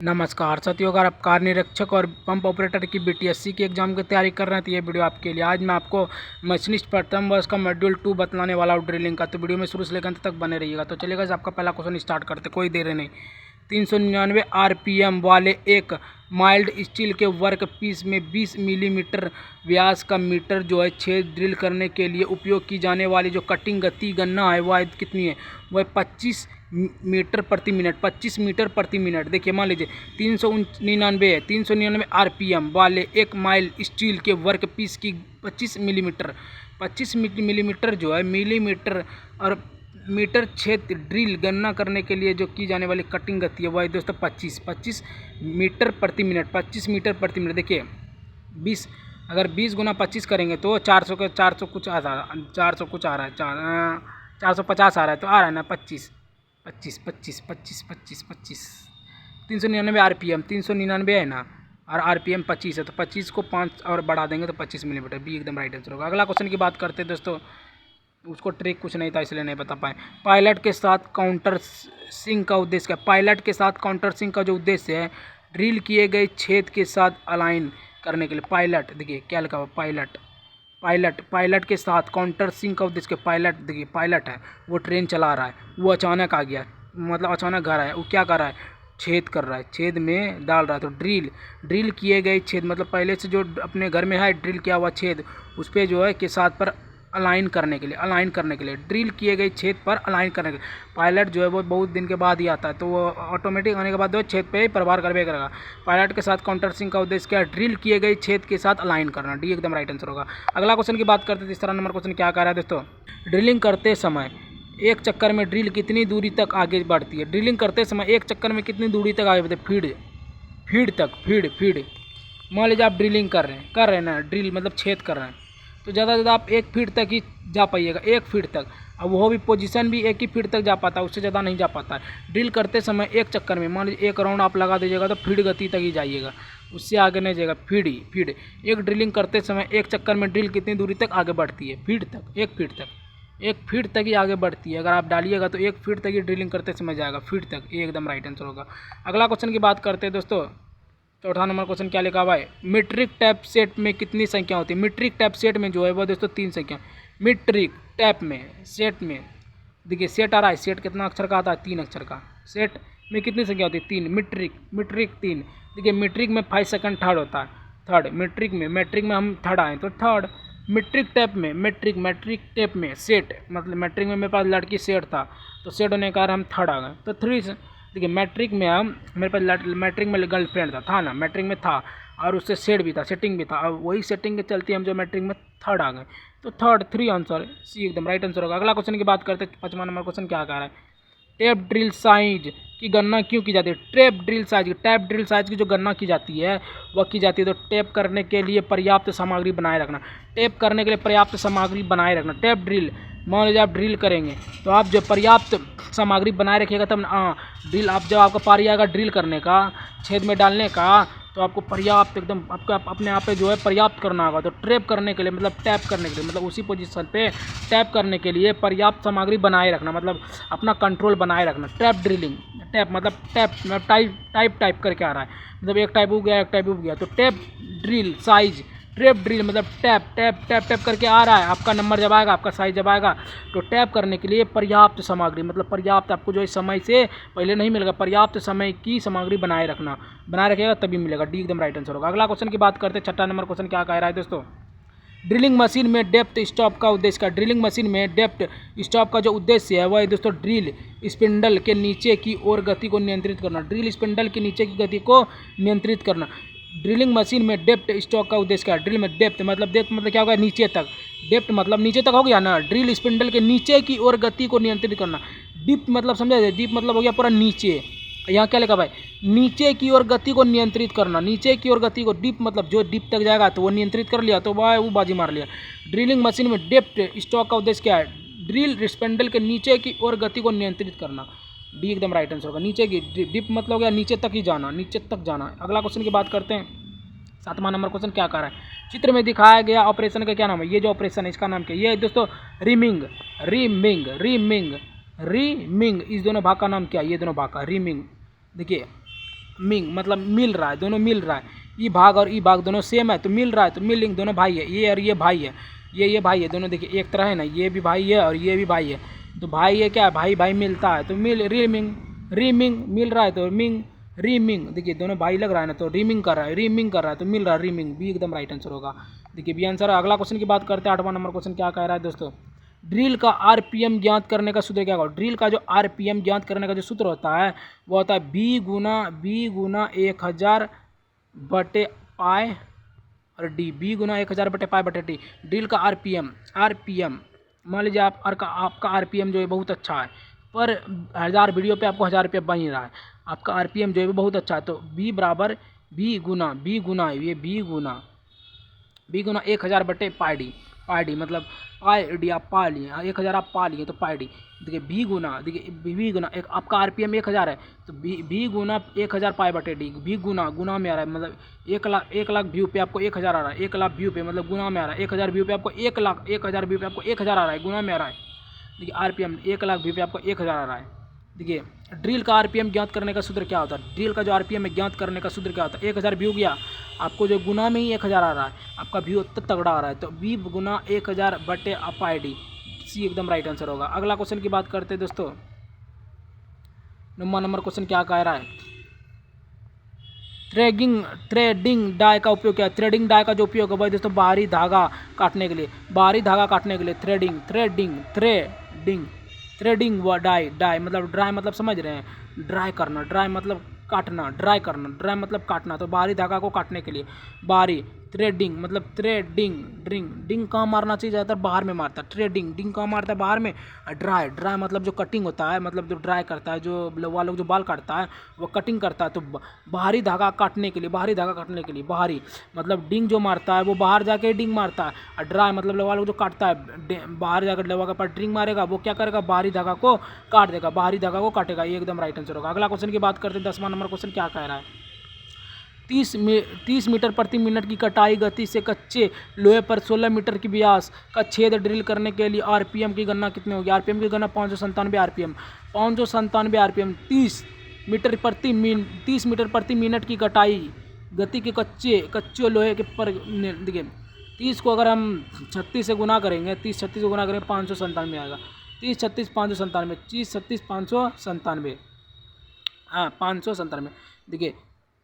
नमस्कार साथियों, अगर आप कार निरीक्षक और पंप ऑपरेटर की बीटीएससी की एग्जाम की तैयारी कर रहे हैं तो ये वीडियो आपके लिए। आज मैं आपको मशीनिस्ट प्रथम वर्ष का मॉड्यूल 2 बतलाने वाला हूँ ड्रिलिंग का, तो वीडियो में शुरू से लेकर अंत तक बने रहिएगा। तो चलिएगा आपका पहला क्वेश्चन स्टार्ट करते, कोई देर नहीं। 399 आरपीएम वाले एक माइल्ड स्टील के वर्क पीस में 20 मिलीमीटर व्यास का मीटर जो है छेद ड्रिल करने के लिए उपयोग की जाने वाली जो कटिंग गति गणना है वह कितनी है? वह 25 मीटर प्रति मिनट। 25 मीटर प्रति मिनट। देखिए मान लीजिए 399 है, 399 आरपीएम वाले एक माइल स्टील के वर्क पीस की 25 मिलीमीटर जो है मिलीमीटर और मीटर छेद ड्रिल गणना करने के लिए जो की जाने वाली कटिंग गति है वह दोस्तों 25 मीटर प्रति मिनट। 25 मीटर प्रति मिनट। देखिए 20, अगर 20 गुना 25 करेंगे तो 400 का 400 कुछ आ रहा है, 400 कुछ आ रहा है, 450 आ रहा है, तो आ रहा है ना 25 25 25 25 25 25 399 आरपीएम 399 है ना, और आरपीएम 25 है, तो 25 को 5 और बढ़ा देंगे तो 25 मिलीमीटर। बी एकदम राइट आंसर होगा। अगला क्वेश्चन की बात करते हैं दोस्तों, उसको ट्रिक कुछ नहीं था इसलिए नहीं बता पाए। पायलट के साथ काउंटर सिंक का उद्देश्य क्या? पायलट के साथ काउंटर सिंक का जो उद्देश्य है ड्रिल किए गए छेद के साथ अलाइन करने के लिए। पायलट देखिए क्या लिखा हुआ, पायलट के साथ काउंटर सिंक का उद्देश्य। पायलट देखिए, पायलट है, वो ट्रेन चला रहा है, वो अचानक आ गया, मतलब अचानक घर आया, वो क्या कर रहा है? छेद कर रहा है, छेद में डाल रहा है। तो ड्रिल किए गए छेद मतलब पहले से जो अपने घर में है ड्रिल किया हुआ छेद उस पर जो है के साथ पर अलाइन करने के लिए ड्रिल किए गए छेद पर अलाइन करने के लिए। पायलट जो है वो बहुत दिन के बाद ही आता है, तो वो ऑटोमेटिक आने के बाद जो छेद पे ही प्रभार करवे करेगा। पायलट के साथ काउंटर सिंक का उद्देश्य क्या है? ड्रिल किए गए छेद के साथ अलाइन करना। डी एकदम राइट आंसर होगा। अगला क्वेश्चन की बात करते हैं, तीसरा नंबर क्वेश्चन क्या कह रहा है दोस्तों? ड्रिलिंग करते समय एक चक्कर में ड्रिल कितनी दूरी तक आगे बढ़ती है? ड्रिलिंग करते समय एक चक्कर में कितनी दूरी तक आगे बढ़ती है? फीड मान लीजिए आप ड्रिलिंग कर रहे हैं ना, ड्रिल मतलब छेद कर रहे हैं, तो ज़्यादा से ज़्यादा आप 1 फीट तक ही जा पाइएगा, 1 फीट तक। अब वो भी पोजीशन भी 1 ही फीट तक जा पाता है, उससे ज़्यादा नहीं जा पाता है। ड्रिल करते समय एक चक्कर में मान लीजिए 1 राउंड आप लगा दीजिएगा तो फीड गति तक ही जाइएगा, उससे आगे नहीं जाएगा। फीड एक ड्रिलिंग करते समय एक चक्कर में ड्रिल कितनी दूरी तक आगे बढ़ती है? फीट तक, 1 फीट तक ही आगे बढ़ती है। अगर आप डालिएगा तो 1 फीट तक ही ड्रिलिंग करते समय जाएगा, फीट तक। ये एकदम राइट आंसर होगा। अगला क्वेश्चन की बात करते हैं दोस्तों, चौथा नंबर क्वेश्चन क्या लिखा हुआ है? मीट्रिक टैप सेट में कितनी संख्या होती है? मीट्रिक टैप सेट में जो है वो दोस्तों 3 संख्या। मीट्रिक टैप में सेट में देखिए सेट आ रहा है, सेट कितना अक्षर का आता है? 3 अक्षर का। सेट में कितनी संख्या होती है? 3। मीट्रिक 3। देखिए मीट्रिक में 5 सेकंड थर्ड होता है, थर्ड। मैट्रिक में हम थर्ड आए तो थर्ड। मीट्रिक टैप में मैट्रिक टैप में सेट मतलब मैट्रिक में मेरे पास लड़की सेट था, तो सेट होने के कारण हम थर्ड आ गए, तो 3। देखिए मैट्रिक में हम मेरे पास मैट्रिक में गर्लफ्रेंड था ना, मैट्रिक में था, और उससे सेट भी था, सेटिंग भी था, और वही सेटिंग के चलते हम जो मैट्रिक में थर्ड आ गए, तो थर्ड 3 आंसर। सी एकदम राइट आंसर होगा। अगला क्वेश्चन की बात करते हैं, 5वां नंबर क्वेश्चन क्या कह रहा है? टैप ड्रिल साइज की गणना क्यों की जाती है? टैप ड्रिल साइज की जो गणना की जाती है वह की जाती है तो टैप करने के लिए पर्याप्त सामग्री बनाए रखना। टैप करने के लिए पर्याप्त सामग्री बनाए रखना। टैप ड्रिल, मान लीजिए आप ड्रिल करेंगे तो आप जो पर्याप्त सामग्री बनाए रखिएगा तब ड्रिल, आप जब आपका पारी आएगा ड्रिल करने का, छेद में डालने का, तो आपको पर्याप्त एकदम आपका अपने आप पे जो है पर्याप्त करना होगा। तो ट्रैप करने के लिए मतलब टैप करने के लिए मतलब उसी पोजीशन पे टैप करने के लिए पर्याप्त सामग्री बनाए रखना, मतलब अपना कंट्रोल बनाए रखना। टैप ड्रिलिंग, टैप मतलब टाइप करके आ रहा है, मतलब एक टाइप हो गया, एक टाइप हो गया, तो tap drill size, trap drill मतलब टैप करके आ रहा है। आपका नंबर जब आएगा, आपका साइज जब आएगा, तो टैप करने के लिए पर्याप्त सामग्री मतलब पर्याप्त, आपको जो है समय से पहले नहीं मिलेगा, पर्याप्त समय की सामग्री बनाए रखिएगा तभी मिलेगा। डी एकदम राइट आंसर होगा। अगला क्वेश्चन की बात करते हैं, 6वां नंबर क्वेश्चन क्या कह रहा है दोस्तों? ड्रिलिंग मशीन में डेप्थ स्टॉप का उद्देश्य क्या? ड्रिलिंग मशीन में डेप्थ स्टॉप का जो उद्देश्य है वह दोस्तों ड्रिल स्पिंडल के नीचे की ओर गति को नियंत्रित करना। ड्रिल स्पिंडल के नीचे की गति को नियंत्रित करना। ड्रिलिंग मशीन में डेप्थ स्टॉक का उद्देश्य क्या है? ड्रिल में डेप्थ मतलब क्या होगा? नीचे तक। डेप्थ मतलब नीचे तक हो गया ना। ड्रिल स्पिंडल के नीचे की ओर गति को नियंत्रित करना। डीप मतलब समझे? डीप मतलब हो गया पूरा नीचे। यहाँ क्या लिखा भाई? नीचे की ओर गति को नियंत्रित करना, नीचे की ओर गति को। डीप मतलब जो डीप तक जाएगा तो वो नियंत्रित कर लिया, तो वह वो बाजी मार लिया। ड्रिलिंग मशीन में डेप्थ स्टॉक का उद्देश्य क्या है? ड्रिल स्पिंडल के नीचे की ओर गति को नियंत्रित करना। डी एकदम राइट आंसर होगा। नीचे की डीप मतलब हो गया नीचे तक ही जाना, नीचे तक जाना। अगला क्वेश्चन की बात करते हैं, 7वां नंबर क्वेश्चन क्या कर रहा है? चित्र में दिखाया गया ऑपरेशन का क्या नाम है? ये जो ऑपरेशन है इसका नाम क्या है? ये दोस्तों रीमिंग, इस दोनों भाग का नाम क्या है? ये दोनों भाग का रीमिंग। देखिए मिंग मतलब मिल रहा है, दोनों मिल रहा है। ई भाग और ई भाग दोनों सेम है तो मिल रहा है, तो मिलिंग दोनों भाई है, ये और ये भाई है, ये भाई है, दोनों देखिए एक तरह है ना, ये भी भाई है और ये भी भाई है, तो भाई है क्या है, भाई भाई मिलता है तो मिल रीमिंग, रीमिंग मिल रहा है तो मिंग रीमिंग, देखिए दोनों भाई लग रहा है ना तो रीमिंग कर रहा है, रीमिंग कर रहा है तो मिल रहा है रीमिंग, बी एकदम राइट आंसर होगा। देखिए बी आंसर है। अगला क्वेश्चन की बात करते हैं, 8वां नंबर क्वेश्चन क्या कह रहा है दोस्तों, ड्रिल का आरपीएम ज्ञात करने का सूत्र क्या होगा। ड्रिल का जो आरपीएम ज्ञात करने का जो सूत्र होता है वो होता है बी गुना 1000 बटे पाई और डी, बी गुना 1000 बटे पाई बटे डी। ड्रिल का आरपीएम मान लीजिए आपका आरपीएम जो है बहुत अच्छा है, पर 1000 वीडियो पे आपको 1000 रुपये बन ही रहा है, आपका आरपीएम जो है बहुत अच्छा है, तो बी बराबर बी गुना ये बी गुना 1000 बटे पाई डी मतलब पाई डी आप पा लिए, 1000 आप पा लिए तो पाई डी। देखिए बी गुना एक आपका आरपीएम 1000 है तो बी गुना 1000 पाई बटे डी, बी गुना में आ रहा है मतलब 1 लाख व्यू पे आपको 1000 आ रहा है, 1 लाख व्यू पे मतलब गुना में आ रहा है, 1000 व्यू पे आपको 1000 व्यू पे आपको 1000 आ रहा है, गुना में आ रहा है। देखिए आरपीएम 1 लाख व्यू पे आपको 1000 आ रहा है। देखिए ड्रिल का आरपीएम ज्ञात करने का सूत्र क्या होता है, ड्रिल का जो आरपीएम है ज्ञात करने का सूत्र क्या होता है, 1000 व्यू गया आपको जो गुना में ही 1000 आ रहा है, आपका व्यू तगड़ा आ रहा है, तो बी गुना 1000 बटे पाई डी, सी एकदम राइट आंसर होगा। अगला क्वेश्चन की बात करते हैं दोस्तों, 9वां नंबर क्वेश्चन क्या कह रहा है, थ्रेडिंग डाई का उपयोग क्या है। थ्रेडिंग डाई का जो उपयोग है भाई दोस्तों बाहरी धागा काटने के लिए, थ्रेडिंग व डाई मतलब ड्राई मतलब समझ रहे हैं, ड्राई मतलब काटना, ड्राई मतलब काटना, तो बाहरी धागा को काटने के लिए बाहरी, थ्रेडिंग मतलब डिंग कहाँ मारना चाहिए, ज़्यादातर बाहर में मारता है, डिंग कहाँ मारता है बाहर में, ड्राई मतलब जो कटिंग होता है, मतलब जो ड्राई करता है, जो वालों जो बाल काटता है वो कटिंग करता है, तो बाहरी धागा काटने के लिए, बाहरी मतलब डिंग जो मारता है वो बाहर जाके डिंग मारता है, और ड्राई मतलब लवा लोग जो काटता है बाहर जाकर लवा के पास ड्रिंग मारेगा, वो क्या करेगा बाहरी धागा को काट देगा, बाहरी धागा को काटेगा, ये एकदम राइट आंसर होगा। अगला क्वेश्चन की बात करते हैं, 10वां नंबर क्वेश्चन क्या कह रहा है, 30 मीटर प्रति मिनट की कटाई गति से कच्चे लोहे पर 16 मीटर की व्यास का छेद ड्रिल करने के लिए आरपीएम की गणना कितनी होगी। आरपीएम की गणना 597 आरपीएम 30 मीटर प्रति मिनट की कटाई गति के कच्चे लोहे के पर, देखिए 30 को अगर हम 36 से गुना करेंगे, 30 36 को गुना करेंगे 597 आएगा, 30 36 597, 30 36 597, हाँ 597, देखिए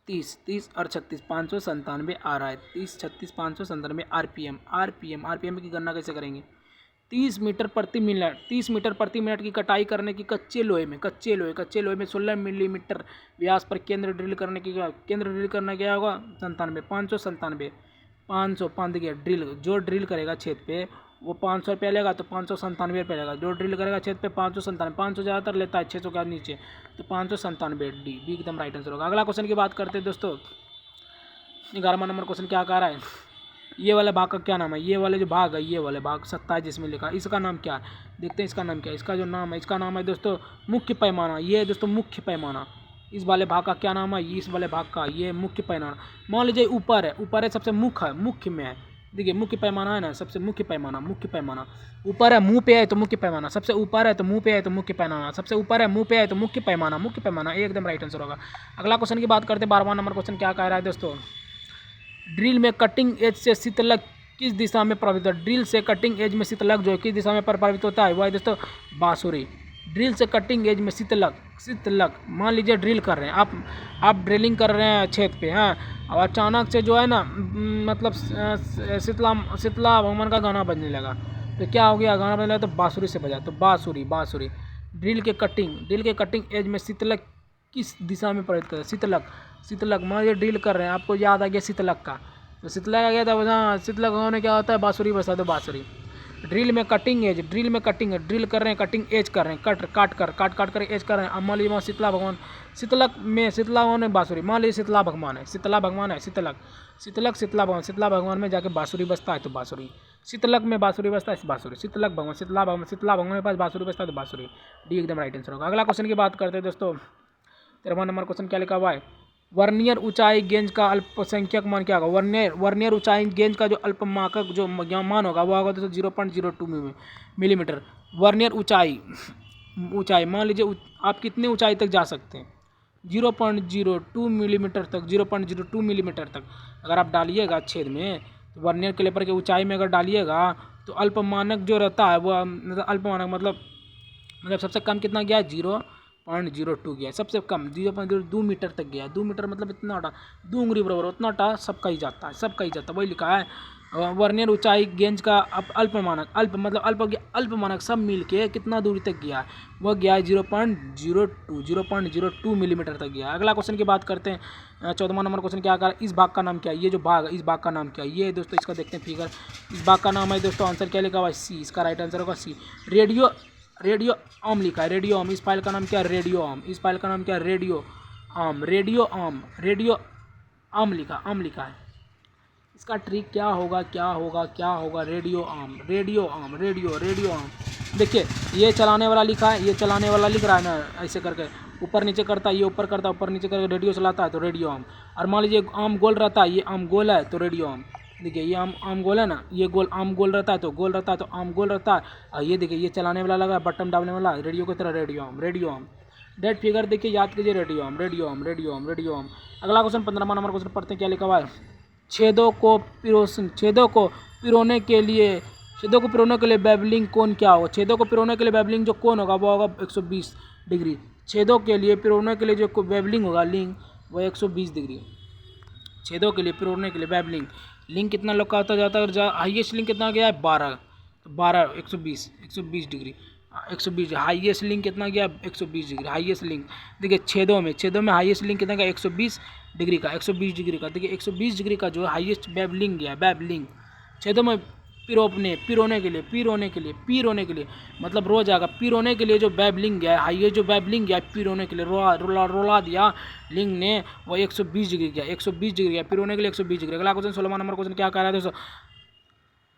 30 और 36 597 आ रहा है, 30 36 597 आरपीएम की गणना कैसे करेंगे, 30 मीटर प्रति मिनट की कटाई करने की कच्चे लोहे में 16 मिलीमीटर व्यास पर केंद्र ड्रिल करने क्या होगा 597 500 देखिए जो ड्रिल करेगा छेद पे वो 500 रुपया लेगा, तो 597 रुपया लेगा, जो ड्रिल करेगा छेद पे 597, 500 ज़्यादातर लेता है 600 का नीचे, तो 597 डी एकदम राइट आंसर होगा। अगला क्वेश्चन की बात करते हैं दोस्तों, 11वां नंबर क्वेश्चन क्या कह रहा है, ये वाले भाग का क्या नाम है, ये वाले जो भाग है, ये वाले भाग 27 जिसमें लिखा है, इसका नाम क्या है, देखते हैं इसका नाम क्या है, इसका जो नाम है इसका नाम है दोस्तों मुख्य पैमाना, ये है दोस्तों मुख्य पैमाना, इस वाले भाग का क्या नाम है, इस वाले भाग का ये मुख्य पैमाना। मान लीजिए ऊपर है सबसे मुख्य में है, देखिए मुख्य पैमाना है ना, सबसे मुख्य पैमाना ऊपर है मुंह पे है तो मुख्य पैमाना, सबसे ऊपर है तो मुंह पे है तो मुख्य पैमाना, सबसे ऊपर है मुंह पे है तो मुख्य पैमाना, ये एकदम राइट आंसर होगा। अगला क्वेश्चन की बात करते हैं, 12वां नंबर क्वेश्चन क्या कह रहा है दोस्तों, ड्रिल में कटिंग एज से शीतलक किस दिशा में प्रभावित होता है। ड्रिल से कटिंग एज में शीतलक जो है किस दिशा में प्रभावित होता है, वह है दोस्तों बांसुरी। ड्रिल से कटिंग एज में शीतलक मान लीजिए ड्रिल कर रहे हैं आप ड्रिलिंग कर रहे हैं छेद पे, हाँ, और अचानक से जो है ना मतलब शीतला भगवान का गाना बजने लगा, तो क्या हो गया, गाना बजने लगा तो बांसुरी से बजा, तो बांसुरी। ड्रिल के कटिंग एज में शीतलक किस दिशा में प्रभावित करता है, शीतलक मान लीजिए ड्रिल कर रहे हैं, आपको याद आ गया शीतलक का, तो शीतलक आ गया था, हाँ शीतलक होने क्या होता है बांसुरी बजा दो बांसुरी। ड्रिल में कटिंग है, ड्रिल कर रहे हैं, कटिंग एज कर रहे हैं, काट कर एज कर रहे हैं। अब मान लीजिए वहाँ शीतला भगवान है बांसुरी, मान लीजिए शीतला भगवान है शीतला भगवान में जाके बांसुरी बजता है तो बांसुरी, शीतलक में बांसुरी बजता है बांसुरी, शीतला भगवान के पास बांसुरी बजता है तो बांसुरी, डी एकदम राइट आंसर होगा। अगला क्वेश्चन की बात करते हैं दोस्तों, 13वां नंबर क्वेश्चन क्या लिखा हुआ है, वर्नियर ऊंचाई गेंज का अल्पसंख्यक मान क्या होगा। वर्नियर ऊंचाई गेंज का जो अल्पमाकक जो मान होगा वो होगा दोस्तों 0.02 मिलीमीटर। वर्नियर ऊंचाई मान लीजिए आप कितनी ऊंचाई तक जा सकते हैं, 0.02 मिलीमीटर तक, 0.02 मिलीमीटर तक अगर आप डालिएगा छेद में, तो वर्नियर कैलिपर की ऊंचाई में अगर डालिएगा तो अल्पमानक जो रहता है वो मतलब अल्पमानक मतलब सबसे कम कितना गया है, 0.02 गया है सबसे कम, 0.02 मीटर तक गया है। 2 मीटर मतलब इतना होता, 2 उंगली बराबर उतना होता, सबका ही जाता है, सबका ही जाता है, वही लिखा है। वर्नियर ऊंचाई गेंज का अल्पमानक, अल्प मतलब अल्पमानक सब मिल के कितना दूरी तक गया है, वह गया है 0.02 मिलीमीटर तक गया है। अगला क्वेश्चन की बात करते हैं, 14वां नंबर क्वेश्चन क्या कर, इस भाग का नाम क्या है, ये जो भाग, इस भाग का नाम क्या है, ये दोस्तों इसका देखते हैं फिगर। इस भाग का नाम है दोस्तों, आंसर क्या लिखा हुआ है, सी, इसका राइट आंसर होगा सी। रेडियो आर्म लिखा है, रेडियो आर्म, इस फाइल का नाम क्या है, रेडियो आर्म, इस फाइल का नाम क्या है, radio arm, radio arm, radio arm लिखा है। इसका ट्रिक क्या होगा, क्या होगा, क्या होगा, radio arm, radio arm, radio arm. देखिए ये चलाने वाला लिखा है, ये चलाने वाला लिख रहा है ना, ऐसे करके ऊपर नीचे करता है, ये ऊपर करता है, ऊपर नीचे करके रेडियो चलाता है तो रेडियो आर्म। और मान लीजिए आर्म गोल रहता है, ये आर्म गोल है तो रेडियो आर्म। देखिए ये आर्म गोल है ना, ये गोल आर्म गोल रहता है तो गोल रहता है तो आर्म गोल रहता है। और ये देखिए ये चलाने वाला लगा है, बटन डालने वाला रेडियो की तरह, radio arm, radio arm. That figure देखिए याद कीजिए, radio arm, radio arm, radio arm, radio arm. अगला क्वेश्चन 15वां नंबर क्वेश्चन पढ़ते हैं, क्या लिखा हुआ है, छेदों को पिरोने के लिए बेवलिंग कोण क्या होगा। छेदों को पिरोने के लिए बेवलिंग जो कोण होगा वो होगा 120 डिग्री। छेदों के लिए पिरोने के लिए जो बेवलिंग होगा, लिंग, वो 120 डिग्री। छेदों के लिए पिरोने के लिए बेवलिंग, लिंग कितना लोग का होता जाता है, हाईएस्ट लिंग कितना गया है, 12, तो 12 120 डिग्री, 120। हाईएस्ट लिंक कितना गया, 120 डिग्री हाईएस्ट लिंक। देखिए छेदों में हाईएस्ट लिंक कितना गया, 120 डिग्री का, 120 डिग्री का। देखिए 120 डिग्री का जो है हाईएस्ट वेवलिंग गया, वेवलिंग छेदों में पिरोने के लिए मतलब रो जाएगा, पिरोने के लिए जो वेवलिंग गया है, हाईएस्ट जो वेवलिंग गया पिरोने के लिए, रोला दिया लिंग ने, वो 120 डिग्री गया, 120 डिग्री गया पिरोने के लिए, 120 डिग्री। अगला क्वेश्चन 16वां नंबर क्वेश्चन क्या कह रहा है दोस्तों,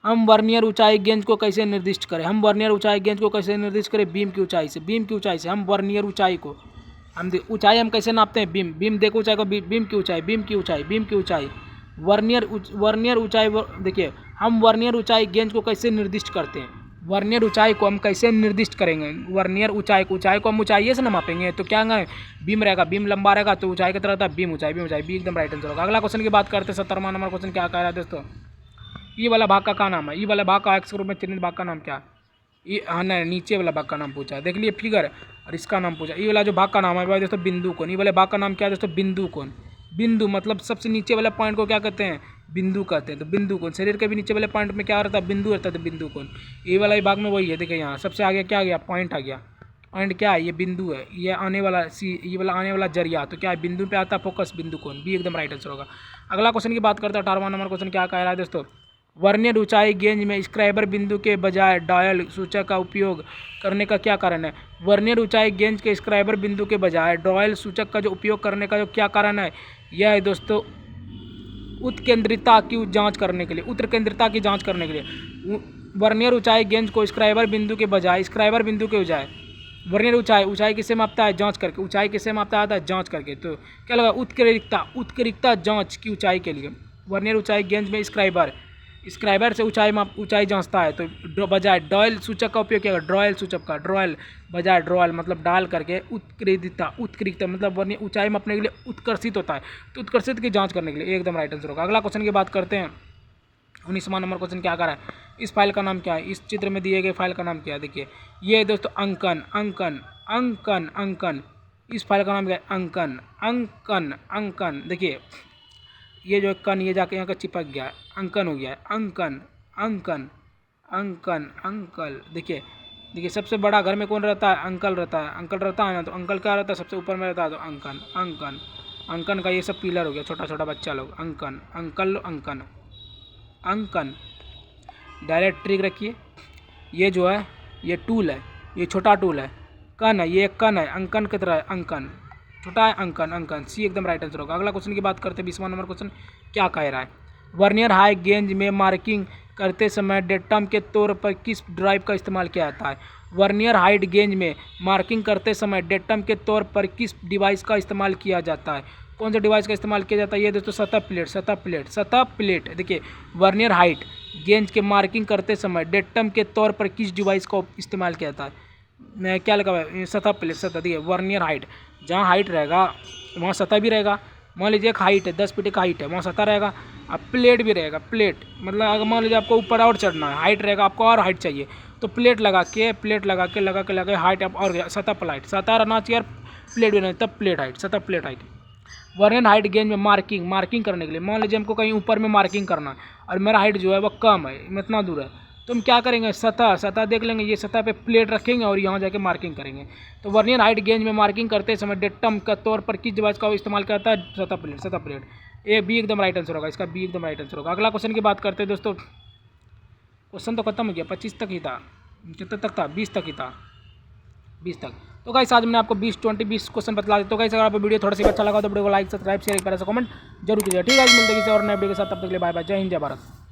हम वर्नियर ऊंचाई गेंज को कैसे निर्दिष्ट करें। हम वर्नियर ऊंचाई गेंज को कैसे निर्दिष्ट करें, बीम की ऊंचाई से। हम वर्नियर ऊंचाई को, हम कैसे नापते हैं, बीम देखो ऊंचाई को, बीम की ऊंचाई वर्नियर ऊंचाई। देखिए हम वर्नियर ऊंचाई गेंज को कैसे निर्दिष्ट करते हैं, वर्नियर ऊंचाई को हम कैसे निर्दिष्ट करेंगे, वर्नियर ऊंचाई को हम ऊंचाई से ना मापेंगे, तो क्या बीम रहेगा, बीम लंबा रहेगा तो ऊंचाई की तरह रहता है, बीम ऊंचाई, बी एकदम राइट आंसर होगा। अगला क्वेश्चन की बात करते हैं, 17वां नंबर क्वेश्चन क्या कह रहा है दोस्तों, ई वाला भाग का क्या नाम है, ई वाला भाग का एक्स के रूप में चिन्हित भाग का नाम क्या है, ये हाँ नहीं, नीचे वाला भाग का नाम पूछा है, देख लिए फिगर, और इसका नाम पूछा। ये वाला जो भाग का नाम है भाई दोस्तों, बिंदु कोण। ये वाले भाग का नाम क्या है दोस्तों, बिंदु कोण। बिंदु मतलब सबसे नीचे वाले पॉइंट को क्या कहते हैं, बिंदु कहते हैं, तो बिंदु कोण। शरीर के भी नीचे वाले पॉइंट में क्या रहता है, बिंदु रहता है, तो बिंदु कोण। ये वाला भाग में वही है, देखिए यहाँ सबसे आगे क्या गया, पॉइंट आ गया। पॉइंट क्या है, ये बिंदु है, ये आने वाला ये वाला आने वाला जरिया, तो क्या है, बिंदु पे आता है फोकस, बिंदु कोण, बी एकदम राइट आंसर होगा। अगला क्वेश्चन की बात करते हैं, 18वां नंबर क्वेश्चन क्या कह रहा है दोस्तों, वर्नियर ऊंचाई गेंज में स्क्राइबर बिंदु के बजाय डायल सूचक का उपयोग करने का क्या कारण है। वर्नियर ऊंचाई गेंज के स्क्राइबर बिंदु के बजाय डायल सूचक का जो उपयोग करने का जो क्या कारण है, यह है दोस्तों उत्केंद्रिता की जांच करने के लिए, वर्नियर ऊंचाई गेंज को स्क्राइबर बिंदु के बजाय वर्नियर ऊंचाई किससे मापता है, जांच करके। ऊंचाई किससे मापता है, जांच करके। तो क्या लगा, उत्केंद्रिता जांच की ऊंचाई के लिए वर्नियर ऊंचाई गेंज में स्क्राइबर से ऊंचाई जांचता है, तो बजाय डॉयल सूचक का उपयोग किया, ड्रॉयल मतलब डाल करके उत्कृष्टता मतलब वर्नियर ऊंचाई मापने के लिए उत्कर्षित होता है, तो उत्कर्षित की जांच करने के लिए एकदम राइट आंसर होगा। अगला क्वेश्चन की बात करते हैं, 19वां नंबर क्वेश्चन क्या कर रहा है, इस फाइल का नाम क्या है, इस चित्र में दिए गए फाइल का नाम क्या है। देखिए ये दोस्तों अंकन, इस फाइल का नाम क्या है, अंकन। देखिए ये जो कन, ये जाके यहाँ का चिपक गया है, अंकन हो गया है, अंकल। देखिए सबसे बड़ा घर में कौन रहता है, अंकल रहता है ना, तो अंकल क्या रहता है, सबसे ऊपर में रहता है, तो अंकन का ये सब पिलर हो गया, छोटा बच्चा लोग, अंकन। डायरेक्ट ट्रिक रखिए, ये जो है ये टूल है, ये छोटा टूल है, कन है, ये कन है, अंकन की तरह है, अंकन छोटा है, अंकन, सी एकदम राइट आंसर होगा। अगला क्वेश्चन की बात करते हैं, 20वां नंबर क्वेश्चन क्या कह रहा है, वर्नियर हाई गेंज में मार्किंग करते समय डेटम के तौर पर किस ड्राइव का इस्तेमाल किया जाता है। वर्नियर हाइट गेंज में मार्किंग करते समय डेटम के तौर पर किस डिवाइस का इस्तेमाल किया जाता है, कौन सा डिवाइस का इस्तेमाल किया जाता है, ये दोस्तों सतह प्लेट। देखिए वर्नियर हाइट गेंज के मार्किंग करते समय डेटम के तौर पर किस डिवाइस का इस्तेमाल किया जाता है, क्या लगा हुआ है, सतह प्लेट। देखिए वर्नियर हाइट जहाँ हाइट रहेगा वहाँ सतह भी रहेगा। मान लीजिए एक हाइट है 10 फीट का हाइट है, वहाँ सतह रहेगा। अब प्लेट भी रहेगा, प्लेट मतलब अगर मान लीजिए आपको ऊपर और चढ़ना है, हाइट रहेगा, आपको और हाइट चाहिए तो प्लेट लगा के हाइट आप और सतह पर हाइट, सतह रहना चाहिए और प्लेट भी रहना, तब प्लेट हाइट, सतह plate height. Vernier height gauge में मार्किंग करने के लिए, मान लीजिए हमको कहीं ऊपर में मार्किंग करना है और मेरा हाइट जो है वो कम है, इतना दूर है, तो हम क्या करेंगे, सतह देख लेंगे, ये सतह पे प्लेट रखेंगे और यहाँ जाके मार्किंग करेंगे। तो वर्नियर हाइट गेज में मार्किंग करते समय डेटम का तौर पर किस डिवाइस का इस्तेमाल करता है, सतह प्लेट। ए बी एकदम राइट आंसर होगा, इसका बी एकदम राइट आंसर होगा। अगला क्वेश्चन की बात करते हैं दोस्तों। क्वेश्चन तो खत्म हो गया, 25 तक ही था, कितने तक था, 20 तक ही था, 20 तक। तो गाइस आज मैंने आपको 20 क्वेश्चन बतला दिया। तो गाइस अगर आपको वीडियो थोड़ा सा अच्छा लगा तो वीडियो को लाइक, सब्सक्राइब, शेयर, एक बार से कमेंट जरूर कीजिए। ठीक है, मिलते हैं किसी और नए वीडियो के साथ, तब तक के लिए बाय बाय, जय हिंद, जय भारत।